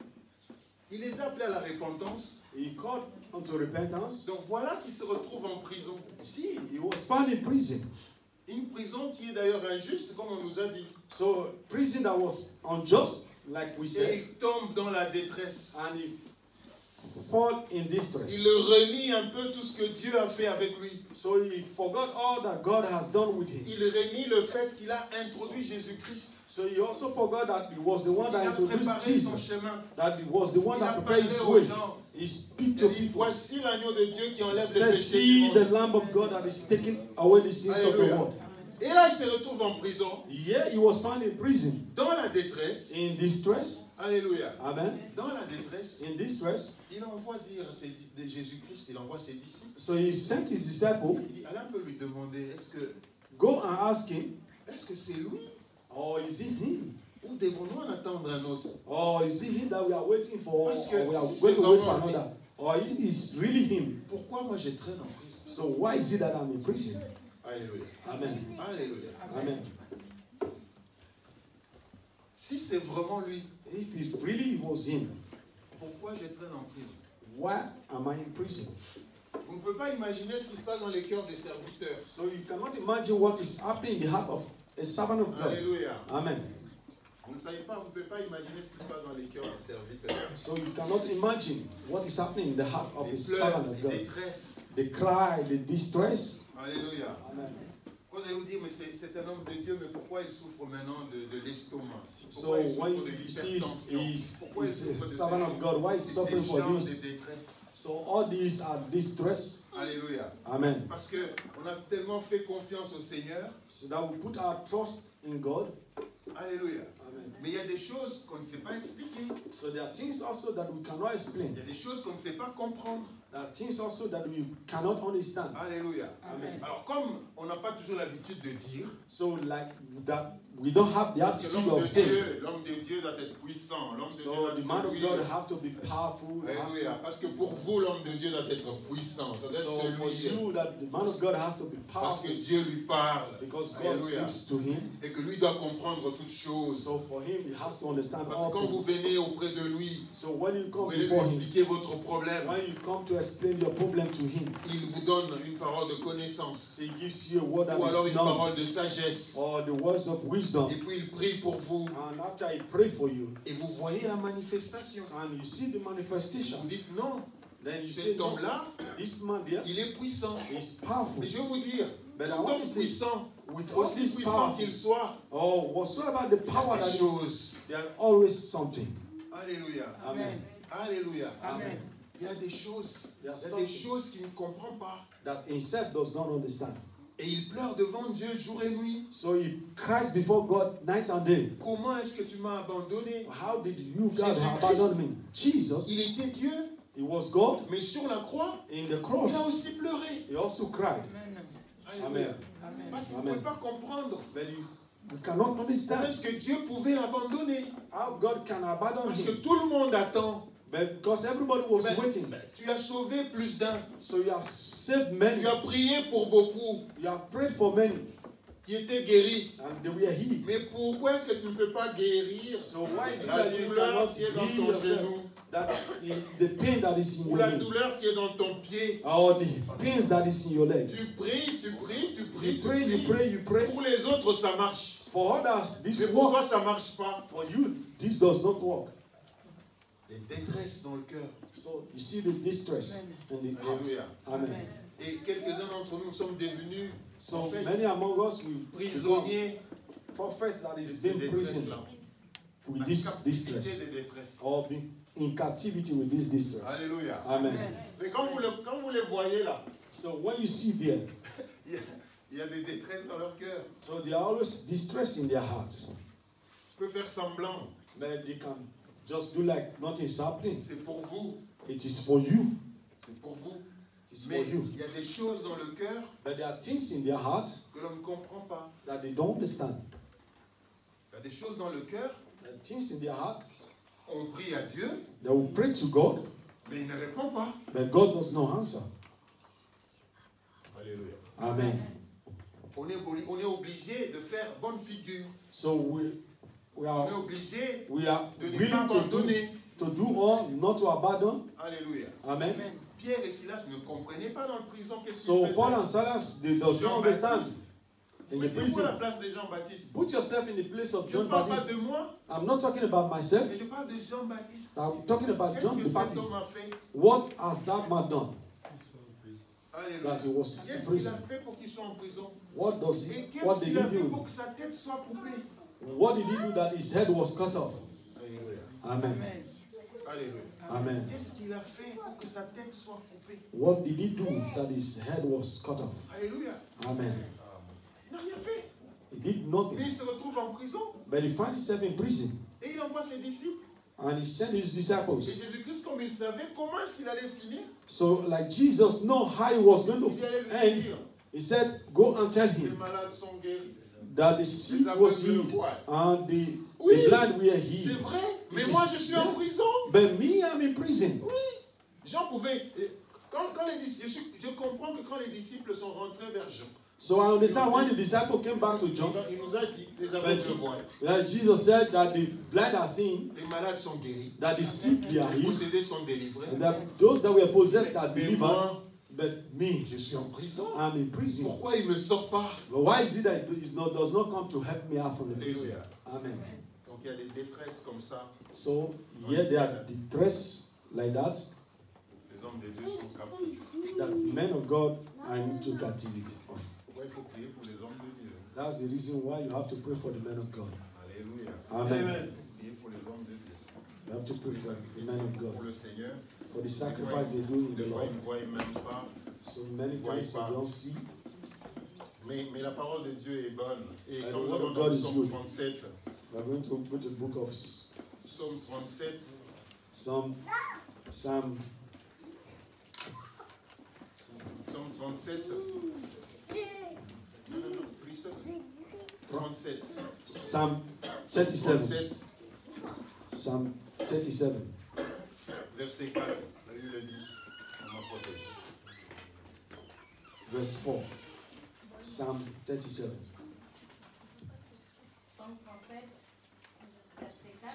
Il les a appelés à la repentance. He called unto repentance. Donc voilà qu'il se retrouve en prison. See, he was found in prison. Une prison qui est d'ailleurs injuste, comme on nous a dit. So, prison that was unjust, like we Et said, il tombe dans la détresse. and he fall in distress. Il renie un peu tout ce que Dieu a fait avec lui. So he forgot all that God has done with him. Il renie le fait qu'il a introduit Jésus-Christ. So he also forgot that he was the one Il that a introduced préparé son Jesus. chemin. That he was the one Il a that prepared parlé his aux way. gens. He speak Il to dit, people. voici l'agneau de Dieu qui enlève les Says, péchés see du the monde. Lamb of God that is taking away the sins of the Alléluia. world. Et là, il se retrouve en prison, Yeah, he was found in prison. dans la détresse. In distress. Alléluia. Amen. Dans la détresse, In distress. il envoie dire de Jésus-Christ, il envoie ses disciples. So he sent his disciple. Il dit, Alain peut lui demander, Go and ask him. est-ce que c'est lui Or is it him? ou devons-nous en attendre un autre? Or is it him that we are waiting for? Parce que Or we are si going c'est to wait for vraiment lui, another? Or it is really him? pourquoi moi je traîne en prison? So why is it that I'm in prison? Alléluia. Amen. Alléluia. Amen. Si c'est vraiment lui, If it really was him, pourquoi je traîne en prison? why am I in prison? Vous ne pouvez pas imaginer ce qui se passe dans les cœurs des serviteurs. So you cannot imagine what is happening in the heart of a servant of God. Alléluia. Amen. Vous ne savez pas, vous ne pouvez pas imaginer ce qui se passe dans les cœurs des serviteurs. So you cannot imagine what is happening in the heart of a Des servant pleurs, of des God. détresses. The cry, the distress. Alléluia. Amen. Vous allez vous dire, mais c'est un homme de Dieu, mais pourquoi il souffre maintenant de l'estomac? So Pourquoi il when souffre de you see l'hypertension? Pourquoi il is souffre a de servant of God, why is des suffering for gens, this? des détresses? So all these are distress. Alléluia. Amen. Parce qu'on a tellement fait confiance au Seigneur. So that we put our trust in God. Alléluia. Amen. Mais il y a des choses qu'on ne sait pas expliquer. So there are things also that we cannot explain. Il y a des choses qu'on ne sait pas comprendre. There are things also that we cannot understand. Alléluia. Amen. Alors comme on n'a pas toujours l'habitude de dire, So like that, we don't have the parce que attitude of l'homme saying. de Dieu doit être puissant. L'homme de Dieu So doit the man of être God celui. have to be powerful. Has to- Alléluia. Parce que pour vous, l'homme de Dieu doit être puissant. Ça doit être So for celui. you, that the man of God has to be Parce que powerful Dieu lui parle. because God Alléluia. speaks to him. Et que lui doit comprendre toutes choses. So for him, he has to understand Parce que all quand vous things. venez auprès de lui, So when you vous come venez lui before him, expliquer votre problème, when you come to explain your problem to him, il vous donne une parole de connaissance. so he gives you a word that Ou alors is une known, parole de sagesse. or the words of wisdom. Et puis il prie pour vous. And after he pray for you, Et vous voyez la manifestation. and you see the manifestation, Vous dites non, then you say, cet no, homme-là, this man there il est puissant. is powerful. Mais je vais vous dire, But tout I want homme to say, puissant, with all aussi this puissant power, qu'il soit, or whatsoever the power des that is, choses. there are always something. Alléluia. Amen. Alléluia. Amen. Il y a des choses. Il y a something. des choses qu'il ne comprend pas. That himself does not understand. Et il pleure devant Dieu jour et nuit. So he cries before God night and day. Comment est-ce que tu m'as abandonné? How did you, God, Jésus-Christ. abandon me? Jesus, Il était Dieu, he was God mais sur la croix, in the il a cross. aussi pleuré. He also cried. Alléluia. Amen. Parce qu'il ne Amen. pouvait pas comprendre. But we cannot Comment understand est-ce que Dieu pouvait l'abandonner? how God can abandon Parce que him. tout le monde attend. Because everybody was Ben, waiting. tu as sauvé plus d'un. So you have saved many. Tu as prié pour beaucoup You have prayed for many. qui étaient guéris. And they were healed. Mais pourquoi est-ce que tu ne peux pas guérir So why is it la that you douleur cannot qui est dans heal ton yourself? genou That the pain that is in ou your la leg. douleur qui est dans ton pied? Or the pains that is in your leg. Tu pries, tu pries, tu pries, You pray, tu you pries. pray, you pray. Pour les autres, ça marche. For others, Mais this pourquoi works. ça ne marche pas? For you, this does not work. Les détresses dans le cœur. So you see the distress in the heart. Alléluia. Amen. Et quelques-uns d'entre nous sommes devenus So en fait, many among us will become prisonniers prophets that de is ces being imprisoned détresses-là. with La this captivité distress, des détresses. or being in captivity with this distress. Alléluia. Amen. Mais quand vous les voyez là, So when you see there, il y a des détresses dans leur cœur. so they are always distress in their hearts. peut faire semblant. But they can just do like nothing is happening. C'est pour vous. It is for you. C'est pour vous. It is Mais for you. il y a des choses dans le cœur But there are things in their heart que l'on ne comprend pas. that they don't understand. Il y a des choses dans le cœur, There are things in their heart. on prie à Dieu, They will pray to God, mais il ne répond pas. but God does not answer. Alléluia. Amen. On est obligé de faire bonne figure. So we On est are obligé de ne willing pas abandonner. to do all, not to abandon. Alléluia. Amen. Pierre et Silas ne comprenaient pas dans la prison qu'est-ce So qu'ils Paul faisaient. and Silas, they does not understand. In the Mettez-vous à la prison, place de Jean-Baptiste. put yourself in the place of Je ne John parle pas Baptist. de moi, I'm not talking about myself. mais je parle de Jean-Baptiste. I'm talking about Qu'est-ce John que the cet Baptist. homme a fait? What has that man done? Alléluia. That he was in Qu'est-ce qu'il a prison. fait pour qu'il soit en prison? What does Et he? What qu'est-ce did qu'il a he fait do? pour que sa tête soit coupée? What did he do that his head was cut off? Alléluia. Amen. Alléluia. Amen. Qu'est-ce qu'il a fait pour que sa tête soit coupée? What did he do that his head was cut off? Alléluia. Amen. Il n'a rien fait. He did Mais nothing. il se retrouve en prison But he found himself in prison. et il envoie ses disciples. And he sent his Et disciples. Jésus-Christ, comme il savait, comment est-ce qu'il allait finir? So, like Jesus know how he was going Il allait lui to end, dire, he said, go and tell les him malades sont guéris. that the sick was healed and the Oui, blind were c'est healed. vrai. Mais It moi, is- je suis en yes. prison. But me, I'm in prison. Oui. Jean pouvait... Quand les disciples, je comprends que quand les disciples sont rentrés vers Jean, So I understand when the disciple came back to John, il nous a dit, les aveugles voient, Jesus said that the blind are seeing, les malades sont guéris, that the sick they are les healed, possédés sont délivrés. and that those that were possessed are Mais delivered. moi, But me, je suis en prison. I'm in prison. Pourquoi il ne me sort pas? But why is it that it does not come to help me out from the prison? Alléluia. Amen. Donc il y a des détresses comme ça. So, yeah, there are distress like that, Les hommes de Dieu sont captifs. that men of God are into captivity. Pourquoi il faut prier pour les hommes de Dieu? That's the reason why you have to pray for the men of God. Alléluia. Amen. Prier pour les hommes de Dieu. You have to pray for the men of Pour God. le Seigneur. For the sacrifice they do in Des the fois, Lord. ils ne voient même pas. So many times they don't see. Mais la parole de Dieu est bonne. Et And quand the nous word allons of dans God le is Psaume good. 37, We are going to go to the book of Psaume 37, Psalm Psaume 37. Non, 37. Psalm 37. 37, Psalm 37. verset 4. La Bible dit, on m'a protégé. Verse 4. Psalm 37. Psaume 37, verset 4.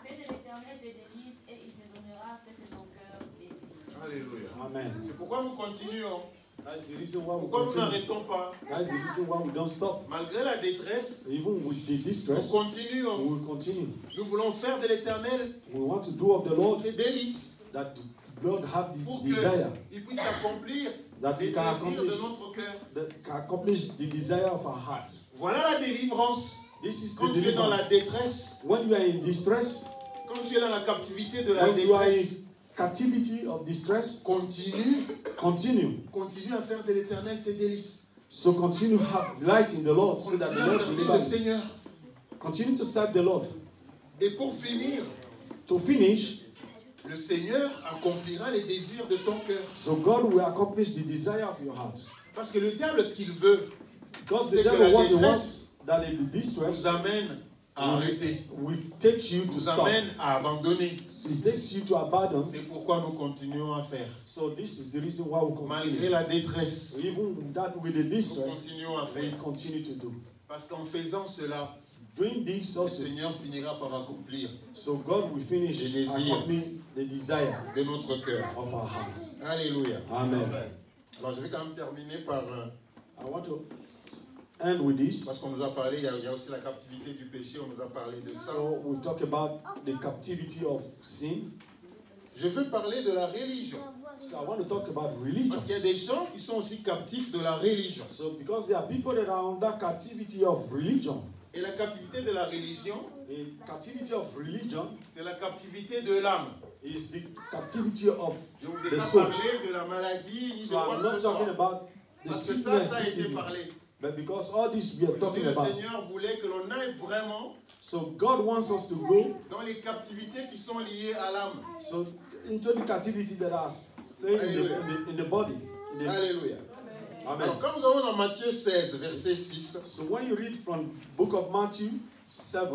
Fais de l'Éternel des délices et il te donnera ce que ton cœur désire. Alléluia. Amen. C'est pourquoi nous continuons. That's the reason why we Pourquoi nous continue. n'arrêtons pas? That's the reason why we don't stop. Malgré la détresse, Even with the nous distress, continuons. we will continue. Nous voulons faire de l'Éternel We want to do of the Lord des délices that the Lord have the pour desire, qu'il puisse accomplir that les He can désirs de accomplish, notre cœur. that can accomplish the desire of our hearts. Voilà la délivrance. This is the Quand tu es dans la deliverance. détresse, When you are in distress, quand tu es dans la captivité de la when you are détresse, in captivity of distress, continue continue. à faire de l'Éternel tes délices. So continue to have light in the Lord, so that Continue the à Lord servir deliver le you. Seigneur. Continue to serve the Lord. Et pour finir, To finish, le Seigneur accomplira les désirs de ton cœur. so God will accomplish the desire of your heart. Parce que le diable, ce qu'il veut, Because c'est the que devil la wants détresse that the distress nous amène à arrêter, will take you to nous stop. amène à abandonner. So it takes you to abandon. C'est pourquoi nous continuons à faire. So this is the reason why we Malgré continue. la détresse, Even that with the nous distress, continuons à we faire. continue to do. Parce qu'en faisant cela, Doing this le also, Seigneur finira par accomplir so God will finish Les désirs. accomplishing the desire de notre cœur. of our hearts. Alléluia. Amen. Alors je vais quand même terminer par... I want to end with this. Parce qu'on nous a parlé, il y a aussi la captivité du péché, on nous a parlé de ça. So we talk about the captivity of sin. Je veux parler de la religion. So I want to talk about religion. Parce qu'il y a des gens qui sont aussi captifs de la religion. So because there are people that are under captivity of religion. Et la captivité de la religion, The captivity of religion c'est la captivité de l'âme. is the captivity of Je ne vous ai the pas soul. parlé de la maladie ni de So quoi I'm que not ce soit. talking about the Parce que sickness ça a this été evening. parlé. But because all this we are talking Le about, Seigneur voulait que l'on aille vraiment so God wants us to go dans les captivités qui sont liées à l'âme. so into the captivity that is in the body. Alléluia. Amen. Alors, quand nous allons dans Matthieu 16, verset 6, So when you read from book of Matthew 7,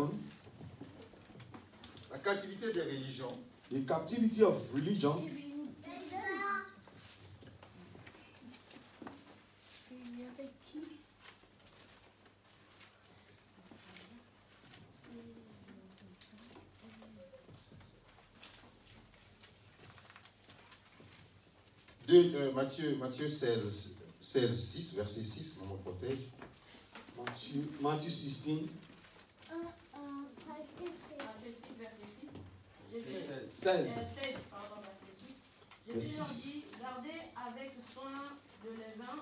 la captivité des religions, the captivity of religion, Matthieu 16, 6, verset 6, on me protège. Matthew 16, Matthieu 6, verset 6. Jésus 16. 16, pardon, verset 6. Jésus leur dit, gardez avec soin de levain.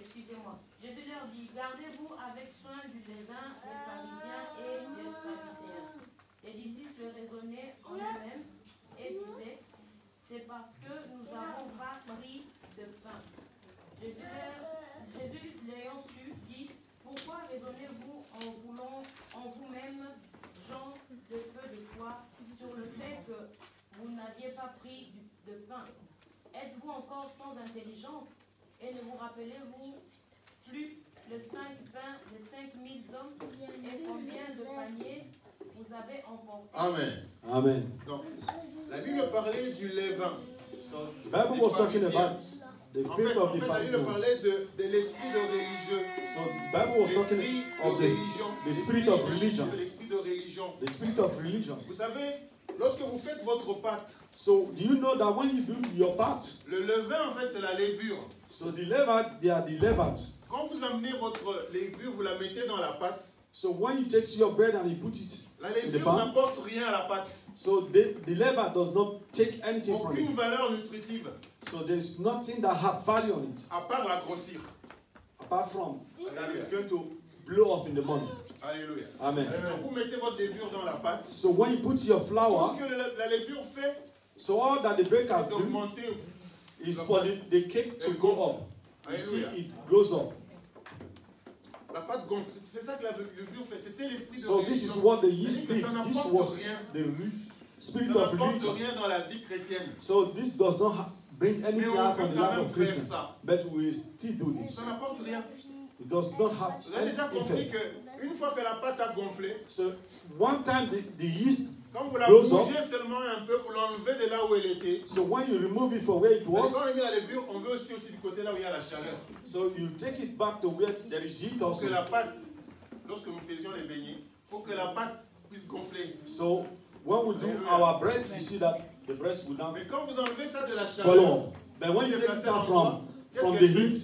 Excusez-moi. Jésus leur dit, gardez-vous avec soin du levain des pharisiens et des sadducéens. Les disciples raisonnaient en eux-mêmes et disaient, c'est parce que nous n'avons pas pris de pain. Jésus l'ayant su, dit, pourquoi raisonnez-vous en vous-même, gens de peu de foi, sur le fait que vous n'aviez pas pris de pain? Êtes-vous encore sans intelligence? Et ne vous rappelez-vous plus les 5 pains, les 5000 hommes, et combien de paniers vous avez emportés? Amen. Amen. Donc, la Bible parlait du levain. So the Bible was talking about the En faith fait, of the la Bible Pharisees. parlait de l'esprit de religieux. So the Bible was talking L'esprit of de religion. the spirit of religion. L'esprit de religion. The spirit of religion. Vous savez, lorsque vous faites votre pâte, So do you know that when you do your part, le levain, en fait, c'est la levure. so the leaven, they are the leaven. Quand vous amenez votre levure, vous la mettez dans la pâte. So when you take your bread and you put it La in the levure pan, n'apporte rien à la pâte. so the leaven does not take anything from Aucune it. valeur nutritive, So there's nothing that have value on it, à part la grossir. apart from that Alléluia. is going to blow off in the morning. Alléluia. Amen. Donc vous mettez votre levure dans la pâte. So when you put your Tout flour, ce que la levure fait, so all that the bakers c'est do d'augmenter. is for the cake to go up. You see, Alléluia. it grows up. La pâte gonfle. C'est ça que la levure fait. C'était l'esprit de So this is what the yeast C'est-à-dire did. que ça This n'apporte was rien. the spirit Ça of n'apporte religion. rien dans la vie chrétienne. So this does not bring Mais anything on out veut from the quand life même of faire Christian. ça. But we still do this. Ça n'apporte rien. It does not have Vous avez déjà any compris effect. qu'une fois que la pâte a gonflé, So one time the yeast, quand vous la Grows up. bougez seulement un peu, vous l'enlevez de là où elle était. so when you remove it from where it Mais was, quand on met la levure, on veut aussi du côté là où il y a la chaleur. so you take it back to where there is heat Pour que also. la pâte, lorsque nous faisions les beignets, pour que la pâte puisse gonfler. So when we do our breads, you see that the breads will not Mais quand vous enlevez ça de la swallow chaleur, up. But when you take it out from the heat,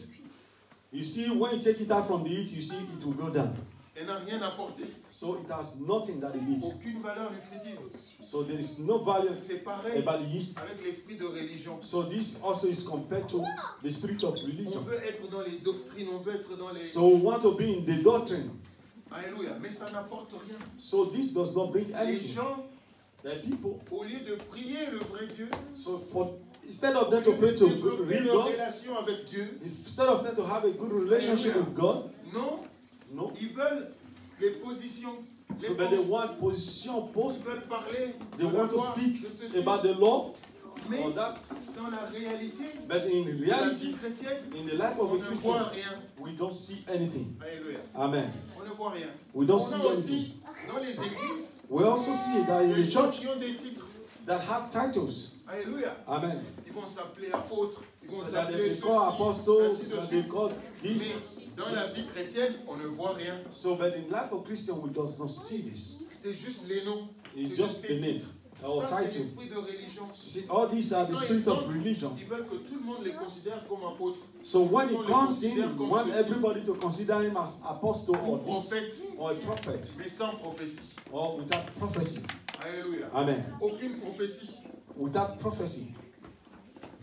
you see when you take it out from the heat, you see it will go down. elle n'a rien apporté. So it has nothing that it needs. Aucune valeur nutritive. So there is no value C'est pareil about the yeast. avec l'esprit de religion. So this also is compared to the spirit of On religion. veut être dans les doctrines, on veut être dans les... So we want to be in the doctrine. Alléluia. Mais ça n'apporte rien. So this does not bring Les anything. gens, The people, au lieu de prier le vrai Dieu, so instead of them au to lieu pray de to développer read leur God, relation avec Dieu, instead of them to have a good relationship with God, non, no. ils veulent les positions, les So that they postes. want position, Ils post, veulent parler they de la want to loi, speak de ceci. about the law Mais or that. dans la réalité, But in de la vie reality, chrétienne, in the life on of a ne Christian, voit rien. we don't see anything. Alléluia. Amen. On ne voit rien. We don't On see a anything. aussi dans les églises We also see that in des the gens church qui ont des titres. that have titles. Alléluia. Amen. Ils vont s'appeler apôtres. Ils vont So that s'appeler they ceci, call apostles, ainsi de and they suite. call this. Mais dans la vie chrétienne, on ne voit rien. So, but in life of Christian, we does not see this. C'est juste les noms. It's C'est just juste the les name, titres. our Ça, c'est title. l'esprit de religion. See, all these are the Quand spirit ils of entrent, religion. ils veulent que tout le monde les considère comme apôtres, So when Tout he le monde les comes considère in, comme we want ceci. everybody to consider him as apostle ou or this, prophètes, or a prophet, mais sans prophétie. or without prophecy. Alléluia. Amen. Aucune prophétie. Without prophecy.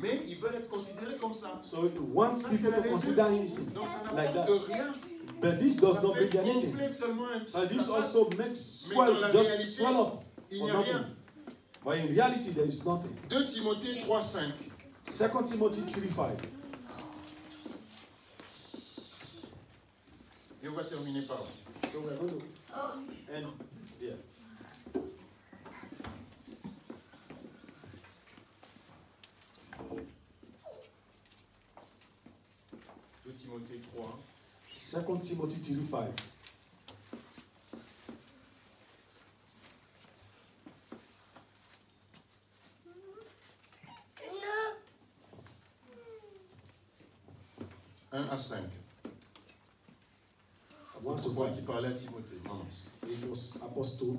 Mais ils veulent être considérés comme ça. So he wants Ça, people c'est la to consider him Donc ça like n'apporte that. rien. But this does Ça not fait bring anything. gonfler seulement un So this la also pâte. makes Mais swell, dans la just réalité, swell up il for n'y a nothing. rien. But in reality, there is nothing. 2 Timothée 3:5. 2 Timothy 3:5. Et on va terminer par là. So we're going to end there. 2 Timothée 3. 2 Timothy 3:5. À 5. L'apôtre qui parlait à Timothée. Non. It was Apostle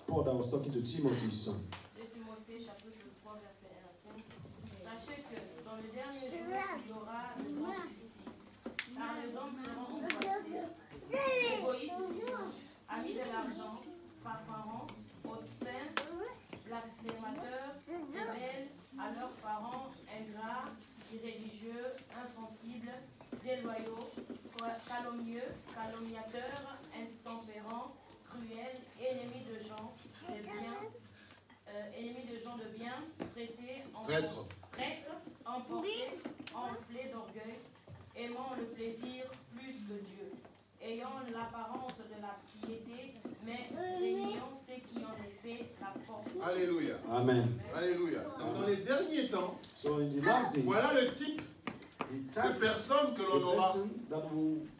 Paul that was talking to Timothy's son. 2 Timothée chapitre 3 verset 1 à 5. Sachez que dans le dernier jour, il y aura de grands difficiles. Car les hommes seront angoissés, égoïstes, amis de l'argent, farfarons, hautains, blasphémateurs, rebelles à leurs parents, ingrats, irréligieux, insensibles, déloyaux, calomnieux, calomniateurs, intempérants, cruels, ennemis de gens de bien, traîtres, emportés, enflés d'orgueil, aimant le plaisir plus que Dieu, ayant l'apparence de la piété, mais régnant ce qui en est fait la force. Alléluia. Amen. Alléluia. Donc, dans les derniers temps, So in the last days, voilà le type de personnes que l'on aura.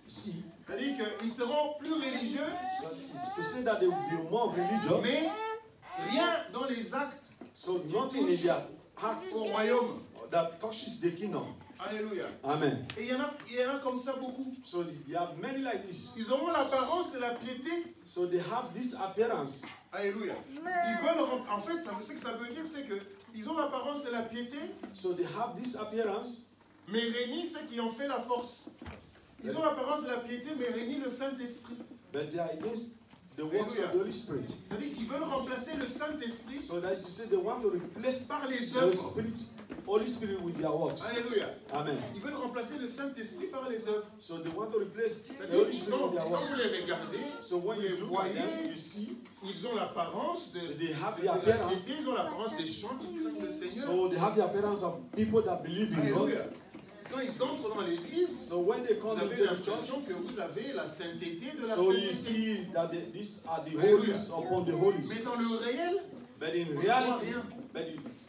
C'est-à-dire qu'ils seront plus religieux, So it's to say that they will be more religious. mais rien dans les actes So nothing in their hearts au royaume. that touches the kingdom. Alléluia. Amen. Et il y en a comme ça beaucoup. So you have many like this. Ils auront l'apparence de la piété. So they have this appearance. Alléluia. Ils veulent, en fait, ce que ça veut dire, c'est qu'ils ont l'apparence de la piété, So they have this appearance. mais régnent ceux qui en fait la force. Ils ont l'apparence de la piété, mais régnent le Saint-Esprit. But they are against the works of the Holy Spirit. C'est-à-dire qu'ils veulent remplacer le Saint-Esprit So that is to say they want to replace par les the œuvres. Holy Spirit with their works. Alléluia. Amen. Ils veulent remplacer le Saint-Esprit par les œuvres. So they want to replace the C'est-à-dire Holy qu'ils Spirit with their quand works. vous les regardez, So when vous les you look at them, voyez, you see, ils ont l'apparence de, so they have de the la appearance. piété, ils ont l'apparence des gens qui craignent le Seigneur. So they have the appearance of people that believe in God. Alléluia. Quand ils entrent dans l'église, So when they vous come avez into the church, l'impression que vous avez la sainteté de la so you sainteté. see that these are the Hallelujah. holies upon the holies. Mais dans le réel, But in on ne voit reality, rien.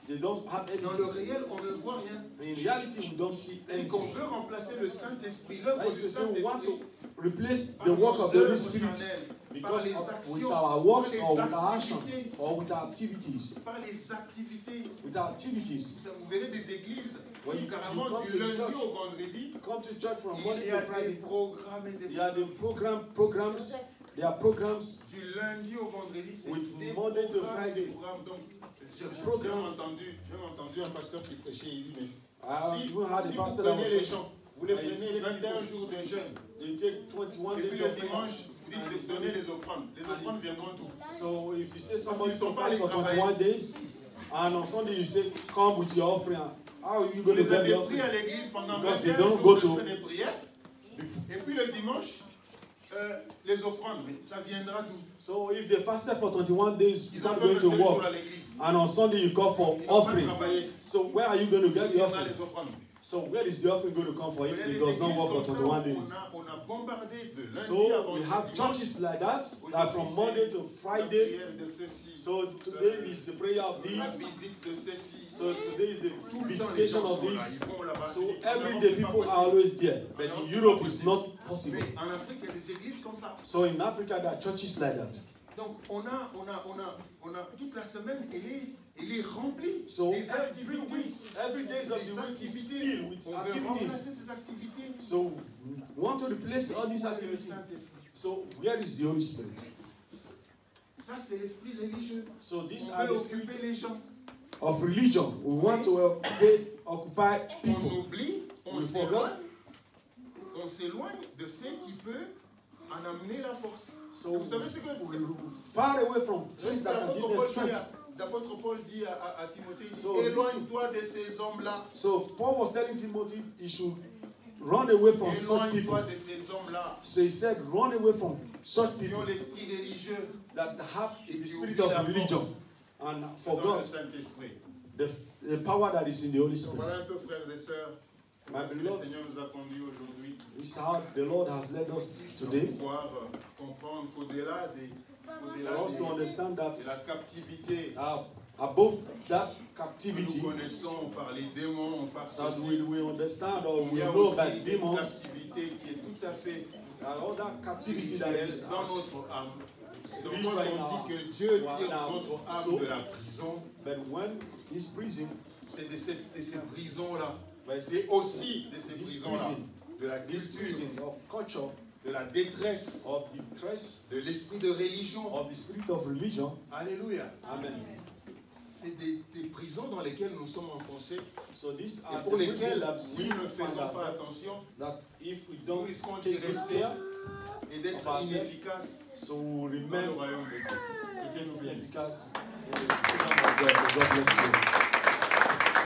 they don't have Dans le anything. réel, on ne voit rien. In reality, we don't see Et qu'on anything. veut remplacer le Saint-Esprit, l'œuvre That is du to say, we want Saint-Esprit, to replace par the work nos of the Holy œuvres Spirit charnelles, par because les with actions, our works par or les with our action activités, or with our activities. par les activités. With our activities. Vous verrez des églises When où you carrément come du to the lundi church, au vendredi, come to church from il Monday y to a des Friday. programmes et des There are the programs. There are programs. du lundi au vendredi, c'est With des Monday to programmes, Friday. des programmes. Donc, The j'ai programs. même entendu un pasteur qui prêchait, il dit, mais I si even had a vous pastor that prenez was les gens, vous les I prenez take 21 jours de jeûne, you take 21 et puis days le of dimanche, prayer. vous dites de donner les offrandes. Les offrandes viendront tout. So if you say Parce somebody qu'ils sont to pas fast allés for 21 days, and on Sunday you say, come with your offering, how are you Vous going to les get avez the pris offering? à l'église pendant Because 21 they don't jours go de to- jeûne et prière, et puis le dimanche, les offrandes, mais ça viendra d'où? So if they fasted for 21 days Ils ont without fait going le to jour work, à l'église. and on Sunday you call for Ils n'ont pas offering, travaillé. so where are you going to Il get the viendra offering? les offrandes. So where is the offering going to come from Il y if a it des does not églises work for comme ça 21 où days? on a bombardé de lundi So avant we le have dimanche. churches like that from Monday to La Friday. prière de ceci, So today is the prayer of la this. visite de ceci. So today is the Tout le temps, les visitation gens of sont là, this. ils vont là-bas. So Ils disent, every non, day c'est pas people are possible. always there. But Non, in c'est Europe pas it's possible. not possible. Mais en Afrique, il y a des églises comme ça. So in Africa there are churches like that. Donc on a toute la semaine, elle est remplie So des activités. every days of Des the week is activités. filled with On veut remplacer activities. ces activités. So we want to replace all these par le activities. Saint-Esprit. So where is the Holy Spirit? Ça, c'est l'esprit religieux. So these On are veut the spirit occuper les gens. of religion. We want to occupy On people. oublie, on We s'éloigne de ce qui peut en amener la force. So Vous savez ce que far away from things that can give us strength. l'apôtre Paul dit à Timothée, il dit, So- éloigne-toi de ces hommes-là. So Paul was telling Timothy he should run away from such people. Éloigne-toi de ces hommes-là So he said, run away from such qui ont people l'esprit religieux that have et the qui spirit oublient la of religion force and dans le forgot Saint-Esprit. the power that is in the Holy Donc voilà Spirit. un peu, frères et sœurs, My Le beloved, Seigneur nous a conduits aujourd'hui. this is how the Lord has led us today. Pour pouvoir comprendre qu'au-delà For us to understand de that la captivité above that que captivity, nous connaissons par les démons, par that ceci, we understand or il we y a know aussi that une demons, captivité qui est tout à fait all that captivity that spirituelle is dans notre âme. Donc spiritual in quand on our, dit que Dieu tire our notre âme soul, de la prison, but when His prison, c'est de ces prisons-là. C'est aussi de ces This prisons-là. prison, De la this culture, prison of culture, de la détresse, of the stress, de l'esprit de religion. of the spirit of religion. Alléluia. Amen. C'est des prisons dans lesquelles nous sommes enfoncés So these et are pour the prisons lesquelles, that si we nous ne find faisons pas ourselves, attention, that if we nous don't risquons d'y take good rester care, et d'être of ourselves, inefficaces so we dans le remain royaume de Dieu. Que Dieu nous bénisse. efficace in the kingdom of God. God bless you.